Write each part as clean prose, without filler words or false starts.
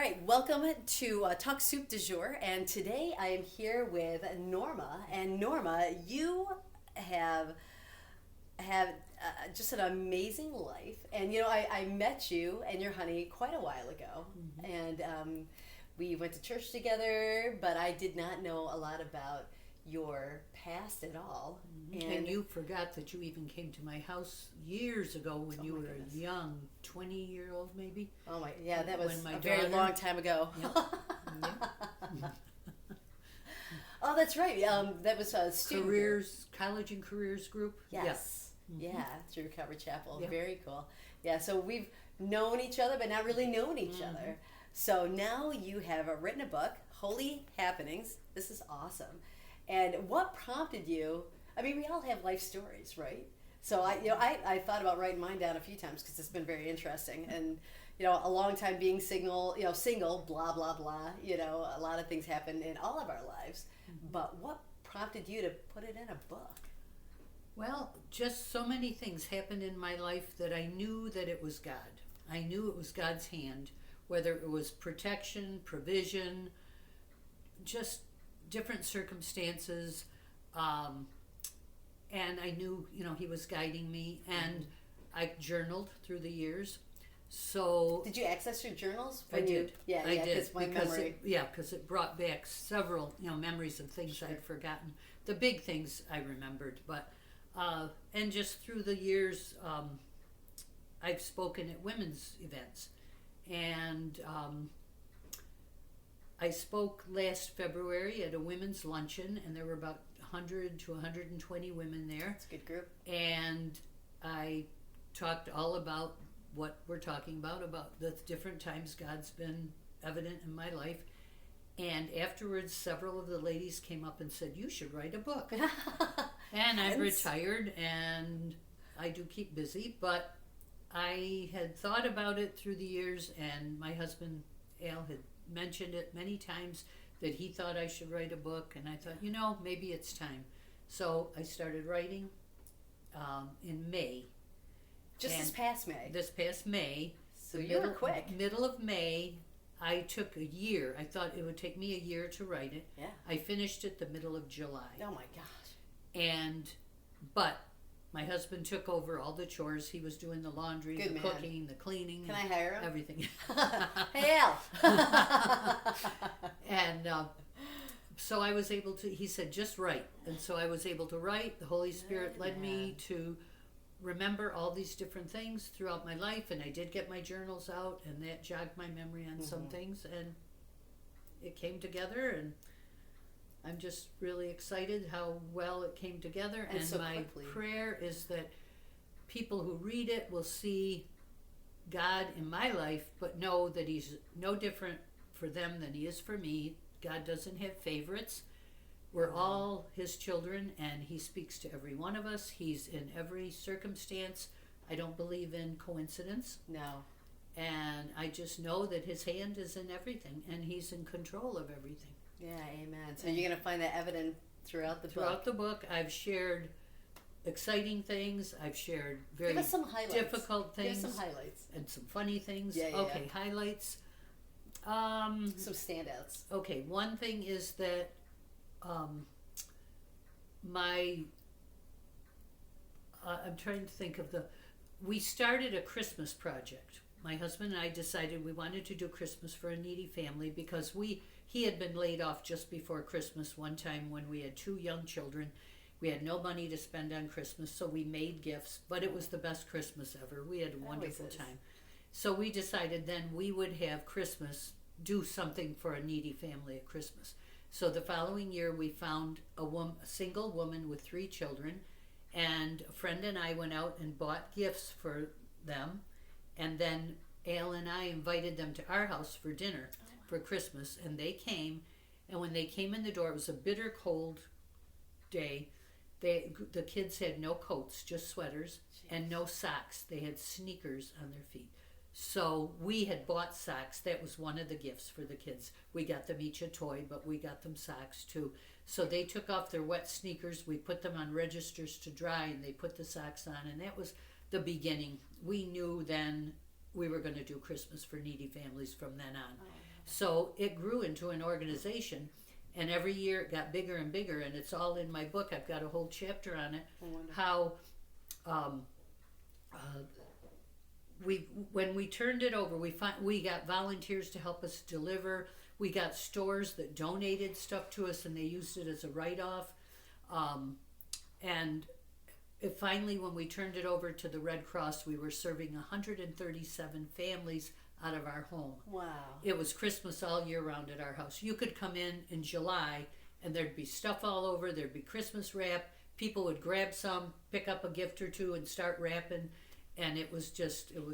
right, welcome to Talk Soup du Jour, and today I am here with Norma. And Norma, you have just an amazing life. And I met you and your honey quite a while ago, and we went to church together. But I did not know a lot about your past at all. And you forgot that you even came to my house years ago when you were goodness. a young 20-year-old maybe. Oh my, yeah, that was When my a very daughter- long time ago. Yep. Oh, that's right. That was a student group. College and careers group. Yes. Yeah. Yeah, through Calvary Chapel. Yeah. Very cool. Yeah, so we've known each other, but not really known each other. So now you have written a book, Holy Happenings. This is awesome. And what prompted you? I mean, we all have life stories, right? So I thought about writing mine down a few times because it's been very interesting. And a long time being single, blah blah blah. A lot of things happen in all of our lives. But what prompted you to put it in a book? Well, just so many things happened in my life that I knew that it was God. I knew it was God's hand, whether it was protection, provision, just different circumstances. And I knew, he was guiding me, and I journaled through the years. So Did you access your journals? I did. Yeah, I did Because my memory. because it brought back several, memories of things Sure. I'd forgotten. The big things I remembered, but and just through the years, I've spoken at women's events, and I spoke last February at a women's luncheon, and there were about 100 to 120 women there. It's a good group. And I talked all about what we're talking about the different times God's been evident in my life. And afterwards, several of the ladies came up and said, "You should write a book." And I'm retired, and I do keep busy, but I had thought about it through the years, and my husband, Al, had mentioned it many times that he thought I should write a book, and I thought, maybe it's time. So I started writing in May. Just this past May. This past May. So you were quick. Middle of May, I took a year. I thought it would take me a year to write it. Yeah. I finished it the middle of July. Oh my gosh. But my husband took over all the chores. He was doing the laundry, Good the man. cooking, the cleaning. Can I hire him? Everything. Hey, Al. And so I was able to, he said, just write. And so I was able to write. The Holy Spirit led me to remember all these different things throughout my life. And I did get my journals out, and that jogged my memory on some things. And it came together, and I'm just really excited how well it came together. And so my quickly. prayer is that people who read it will see God in my life, but know that He's no different for them than He is for me. God doesn't have favorites. We're all His children, and He speaks to every one of us. He's in every circumstance. I don't believe in coincidence. No. And I just know that His hand is in everything, and He's in control of everything. Yeah, amen. So you're going to find that evident throughout the book. Throughout the book, I've shared exciting things. I've shared very Give us some highlights. difficult things. Give us some highlights. And some funny things. Yeah. Okay, highlights. Some standouts. Okay, one thing is that I'm trying to think of we started a Christmas project. My husband and I decided we wanted to do Christmas for a needy family because he had been laid off just before Christmas one time when we had 2 young children. We had no money to spend on Christmas, so we made gifts, but it was the best Christmas ever. We had a wonderful time. So we decided then we would have Christmas, do something for a needy family at Christmas. So the following year we found a single woman with 3 children, and a friend and I went out and bought gifts for them, and then Al and I invited them to our house for dinner for Christmas, and they came, and when they came in the door, it was a bitter cold day. The kids had no coats, just sweaters, and no socks. They had sneakers on their feet. So we had bought socks. That was one of the gifts for the kids. We got them each a toy, but we got them socks too. So they took off their wet sneakers. We put them on registers to dry, and they put the socks on, and that was the beginning. We knew then we were going to do Christmas for needy families from then on. So it grew into an organization, and every year it got bigger and bigger, and it's all in my book. I've got a whole chapter on it. How when we turned it over, we got volunteers to help us deliver. We got stores that donated stuff to us, and they used it as a write-off. And finally, when we turned it over to the Red Cross, we were serving 137 families out of our home. Wow. It was Christmas all year round at our house. You could come in July, and there'd be stuff all over. There'd be Christmas wrap. People would grab some, pick up a gift or two, and start wrapping. And it was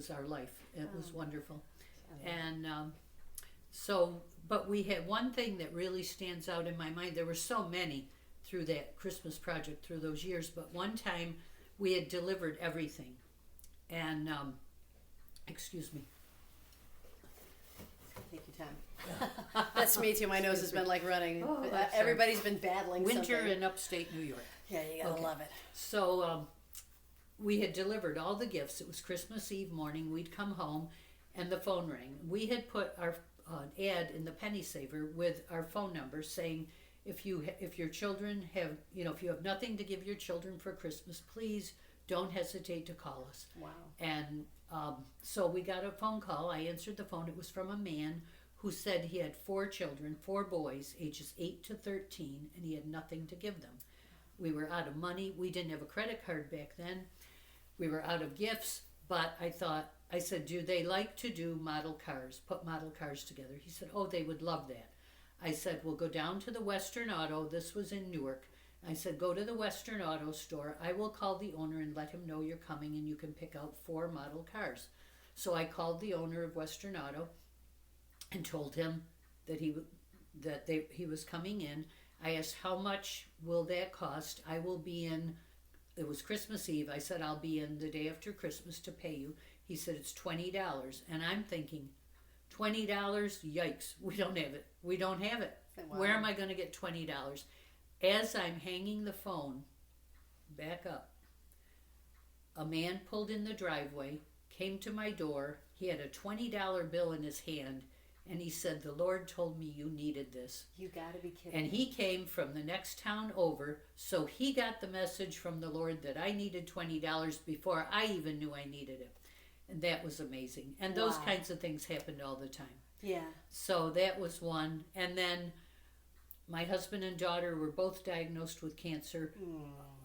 our life. It was wonderful. And but we had one thing that really stands out in my mind. There were so many through that Christmas project through those years, but one time we had delivered everything. And, excuse me. Take your time. That's me too. My nose has been like running. Oh, everybody's been battling winter something. in upstate New York. Yeah, you gotta love it. So we had delivered all the gifts. It was Christmas Eve morning. We'd come home, and the phone rang. We had put our ad in the Penny Saver with our phone number saying, if your children have, if you have nothing to give your children for Christmas, please don't hesitate to call us. Wow. And so we got a phone call. I answered the phone. It was from a man who said he had 4 children, 4 boys, ages 8 to 13, and he had nothing to give them. We were out of money. We didn't have a credit card back then. We were out of gifts, but I said, do they like to do model cars, put model cars together? He said, oh, they would love that. I said, we'll go down to the Western Auto. This was in Newark. I said, go to the Western Auto store. I will call the owner and let him know you're coming, and you can pick out 4 model cars. So I called the owner of Western Auto and told him that he was coming in. I asked, how much will that cost? I will be in. It was Christmas Eve. I said, I'll be in the day after Christmas to pay you. He said, it's $20. And I'm thinking, $20? Yikes. We don't have it. We don't have it. Wow. Where am I going to get $20? As I'm hanging the phone, back up, a man pulled in the driveway, came to my door. He had a $20 bill in his hand, and he said, the Lord told me you needed this. You got to be kidding. And he came from the next town over, so he got the message from the Lord that I needed $20 before I even knew I needed it. And that was amazing. And those kinds of things happened all the time. Yeah. So that was one. And then my husband and daughter were both diagnosed with cancer.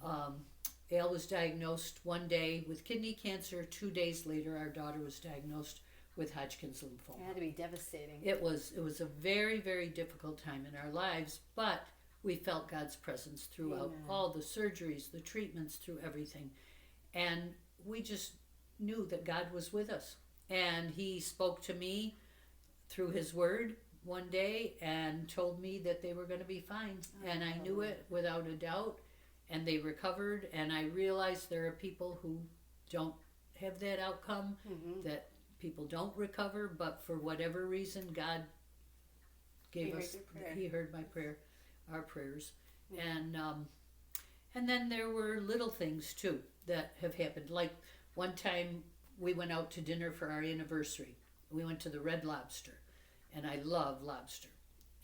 Al was diagnosed one day with kidney cancer. 2 days later, our daughter was diagnosed with Hodgkin's lymphoma. It had to be devastating. It was a very, very difficult time in our lives, but we felt God's presence throughout all the surgeries, the treatments, through everything. And we just knew that God was with us. And he spoke to me through his word one day and told me that they were going to be fine. And I knew it without a doubt. And they recovered. And I realized there are people who don't have that outcome, that people don't recover, but for whatever reason, God gave us, he heard my prayer, our prayers. And then there were little things too that have happened. Like one time we went out to dinner for our anniversary. We went to the Red Lobster, and I love lobster.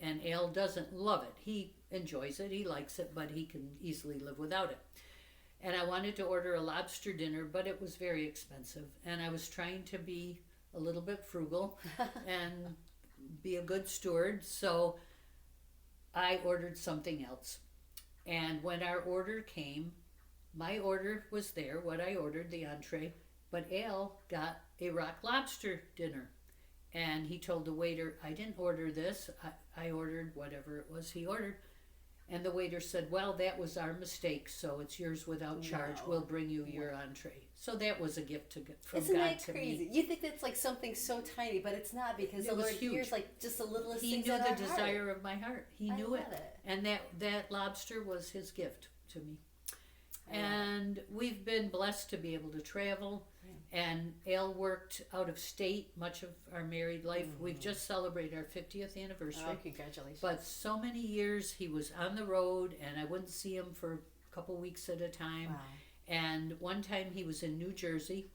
And Al doesn't love it. He enjoys it, he likes it, but he can easily live without it. And I wanted to order a lobster dinner, but it was very expensive. And I was trying to be a little bit frugal and be a good steward, so I ordered something else. And when our order came, my order was there, what I ordered, the entree, but Al got a rock lobster dinner. And he told the waiter, I didn't order this, I ordered whatever it was he ordered. And the waiter said, well, that was our mistake, so it's yours without charge. We'll bring you your entree. So that was a gift from Isn't God that to crazy? me. You think that's like something so tiny, but it's not, because the It was Lord huge. hears like just the littlest He things knew in the our desire heart. of my heart. He I knew love it. it. And that lobster was his gift to me. And we've been blessed to be able to travel. And Al worked out of state much of our married life. We've just celebrated our 50th anniversary. Oh, congratulations. But so many years he was on the road, and I wouldn't see him for a couple weeks at a time. Wow. And one time he was in New Jersey.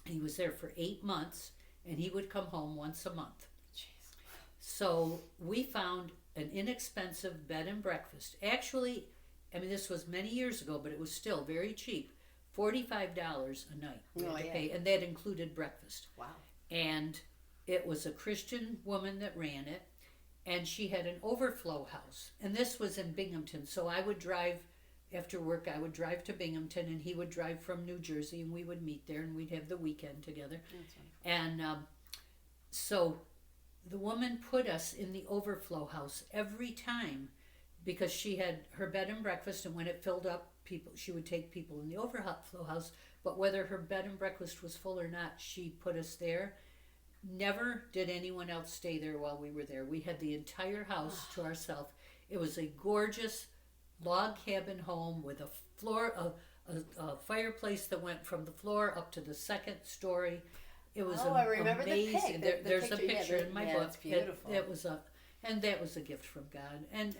He was there for 8 months, and he would come home once a month. Jeez. So we found an inexpensive bed and breakfast. Actually, I mean, this was many years ago, but it was still very cheap. $45 a night we had to pay, and that included breakfast. Wow. And it was a Christian woman that ran it, and she had an overflow house. And this was in Binghamton, so I would drive, after work, I would drive to Binghamton, and he would drive from New Jersey, and we would meet there, and we'd have the weekend together. And so the woman put us in the overflow house every time, because she had her bed and breakfast, and when it filled up, she would take people in the overflow house. But whether her bed and breakfast was full or not, she put us there. Never did anyone else stay there while we were there. We had the entire house to ourselves. It was a gorgeous log cabin home with a floor, a fireplace that went from the floor up to the second story. It was I remember amazing. the There's a picture in my book. It's beautiful. And that was a gift from God. And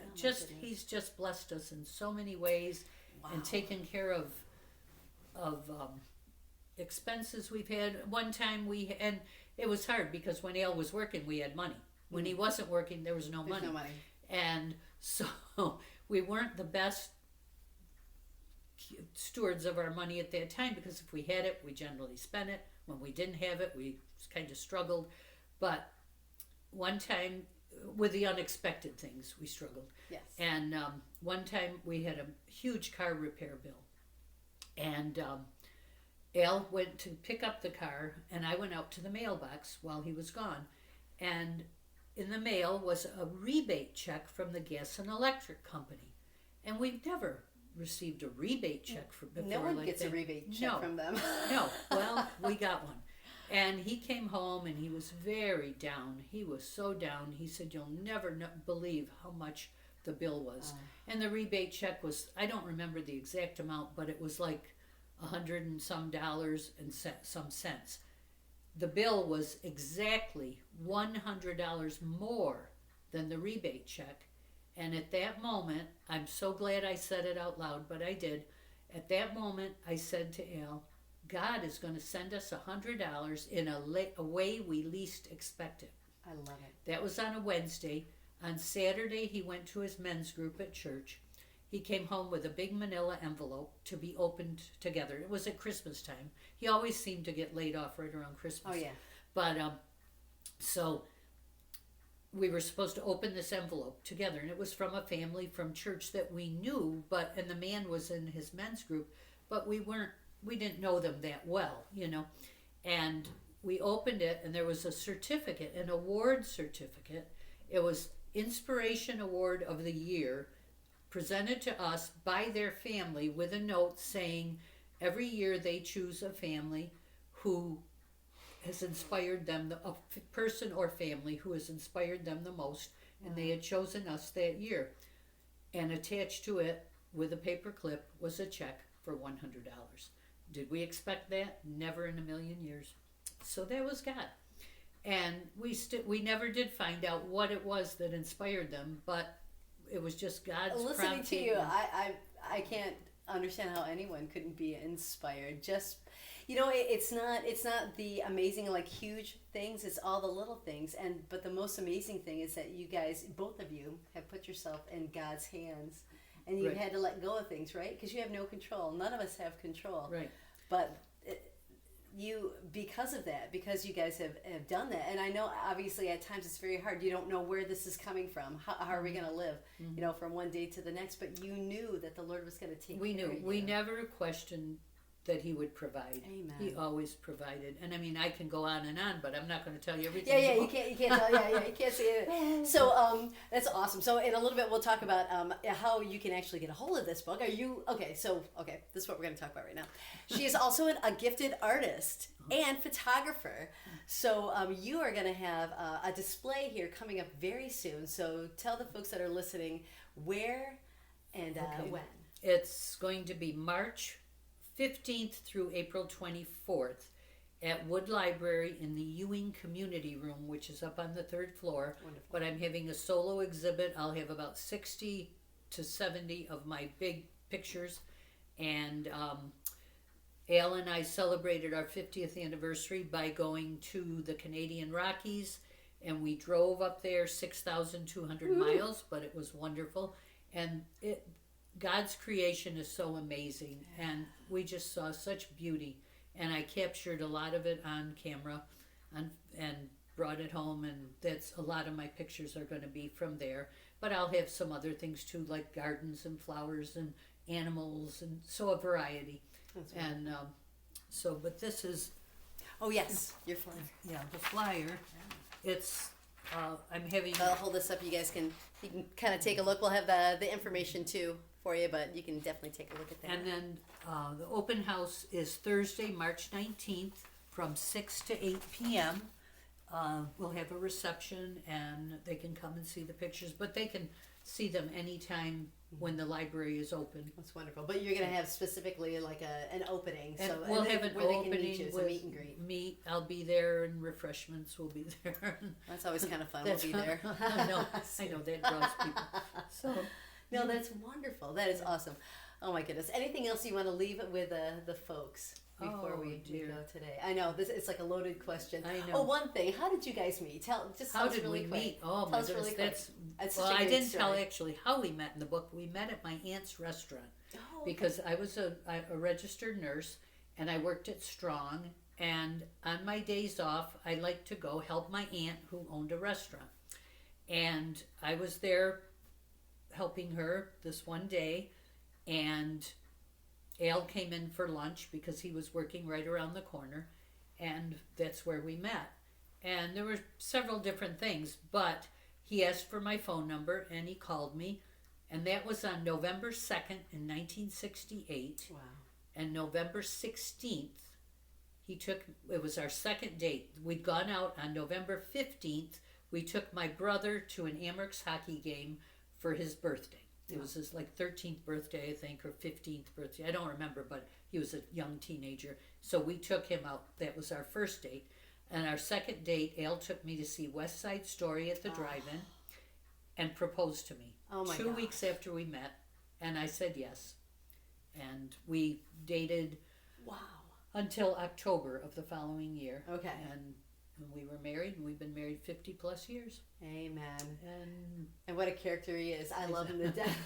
He's just blessed us in so many ways, and taken care of expenses we've had. One time and it was hard because when Al was working, we had money. When he wasn't working, there was no money. And so we weren't the best stewards of our money at that time, because if we had it, we generally spent it. When we didn't have it, we kind of struggled. But one time, with the unexpected things, we struggled. Yes. And one time we had a huge car repair bill. And Al went to pick up the car, and I went out to the mailbox while he was gone. And in the mail was a rebate check from the gas and electric company. And we've never received a rebate check before. No one like gets that. a rebate check from them. No. Well, we got one. And he came home, and he was very down. He was so down. He said, "You'll never believe how much the bill was." And the rebate check was, I don't remember the exact amount, but it was like $100 and some dollars and some cents. The bill was exactly $100 more than the rebate check. And at that moment, I'm so glad I said it out loud, but I did. At that moment, I said to Al, God is going to send us $100 in a way we least expect it. I love it. That was on a Wednesday. On Saturday, he went to his men's group at church. He came home with a big manila envelope to be opened together. It was at Christmas time. He always seemed to get laid off right around Christmas. Oh, yeah. But, so we were supposed to open this envelope together, and it was from a family from church that we knew, and the man was in his men's group, but we didn't know them that well, and we opened it, and there was a certificate, an award certificate. It was Inspiration Award of the Year, presented to us by their family with a note saying every year they choose a family who has inspired them, a person or family who has inspired them the most, and they had chosen us that year. And attached to it, with a paper clip, was a check for $100. Did we expect that? Never in a million years. So that was God. And we never did find out what it was that inspired them, but it was just God's listening prompting. to you, I can't understand how anyone couldn't be inspired. Just, it's not the amazing, like, huge things. It's all the little things. But the most amazing thing is that you guys, both of you, have put yourself in God's hands, and you had to let go of things, right? Because you have no control. None of us have control. Right. But because you guys have done that, and I know obviously at times it's very hard. You don't know where this is coming from. How are we going to live, from one day to the next? But you knew that the Lord was going to take care of you. We never questioned that he would provide. Amen. He always provided. And I mean, I can go on and on, but I'm not going to tell you everything. Yeah, you can't tell. You can't say it. So that's awesome. So in a little bit, we'll talk about how you can actually get a hold of this book. Are you okay? This is what we're going to talk about right now. She is also a gifted artist and photographer. So you are going to have a display here coming up very soon. So tell the folks that are listening where and when. It's going to be March 15th through April 24th at Wood Library in the Ewing Community Room, which is up on the 3rd floor. Wonderful. But I'm having a solo exhibit. I'll have about 60 to 70 of my big pictures. And Al and I celebrated our 50th anniversary by going to the Canadian Rockies and we drove up there 6,200 miles, but it was wonderful. And God's creation is so amazing, and we just saw such beauty. And I captured a lot of it on camera, and brought it home, and that's a lot of my pictures are going to be from there. But I'll have some other things too, like gardens and flowers and animals, and so a variety. And but this is. Oh yes, your flyer. Yeah, the flyer. It's I'm having. I'll hold this up. You can kind of take a look. We'll have the information too for you, but you can definitely take a look at that. And then the open house is Thursday, March 19th, from 6 to 8 p.m. We'll have a reception, and they can come and see the pictures, but they can see them anytime when the library is open. That's wonderful. But you're going to have specifically like an opening. And so we'll have an where they opening can meet you. It's a with meet and greet. I'll be there, and refreshments will be there. That's always kind of fun. We'll be there. I know that draws people. So no, that's wonderful. That is awesome. Oh my goodness. Anything else you want to leave with the folks before we go today? I know it's like a loaded question. I know. Oh, one thing. How did you guys meet? How did we meet? Oh my goodness, really that's well. I didn't tell actually how we met in the book. We met at my aunt's restaurant because I was a registered nurse, and I worked at Strong. And on my days off, I liked to go help my aunt who owned a restaurant. And I was there helping her this one day, and Al came in for lunch because he was working right around the corner, and that's where we met. And there were several different things, but he asked for my phone number, and he called me, and that was on November 2nd in 1968. Wow. And November 16th, it was our second date. We'd gone out on November 15th. We took my brother to an Amerks hockey game for his birthday. It was his 13th birthday, I think, or 15th birthday. I don't remember, but he was a young teenager. So we took him out. That was our first date. And our second date, Al took me to see West Side Story at the drive-in and proposed to me. Oh my 2 weeks after we met, and I said yes. And we dated until October of the following year. Okay. And we were married, and we've been married 50 plus years. Amen. And what a character he is. I love him to death.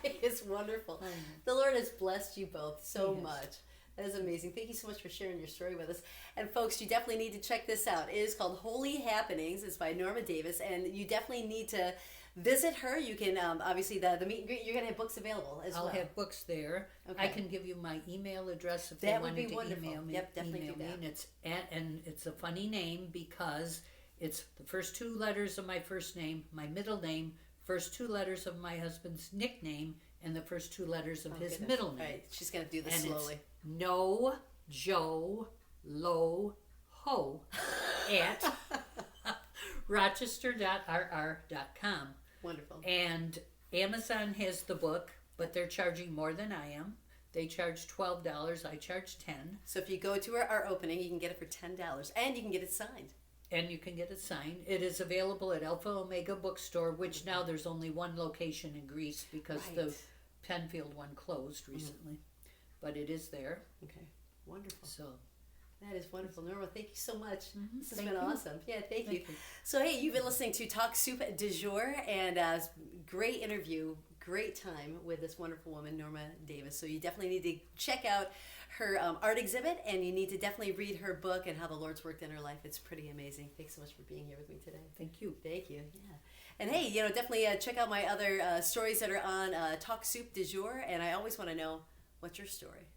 It's wonderful. The Lord has blessed you both so much. That is amazing. Thank you so much for sharing your story with us. And folks, you definitely need to check this out. It is called Holy Happenings. It's by Norma Davis, and you definitely need to visit her. You can, obviously, the meet and greet, you're going to have books available as well. I'll have books there. Okay. I can give you my email address if that they wanted to wonderful. Email me. Yep, definitely do that. And it's a funny name because it's the first two letters of my first name, my middle name, first two letters of my husband's nickname, and the first two letters of his middle name. All right, she's going to do this slowly. It's No Joe Lo Ho at rochester.rr.com. Wonderful. And Amazon has the book, but they're charging more than I am. They charge $12. I charge $10. So if you go to our opening, you can get it for $10, and you can get it signed. And you can get it signed. It is available at Alpha Omega Bookstore, which now there's only one location in Greece because the Penfield one closed recently. But it is there. Okay, wonderful. So that is wonderful. Norma, thank you so much. This has Thank been you. awesome. Yeah, thank you. So, hey, you've been listening to Talk Soup du Jour, and great interview, great time with this wonderful woman, Norma Davis. So you definitely need to check out her art exhibit, and you need to definitely read her book and how the Lord's worked in her life. It's pretty amazing. Thanks so much for being here with me today. Thank you. Thank you. Yeah. And hey, definitely check out my other stories that are on Talk Soup du Jour, and I always want to know, what's your story?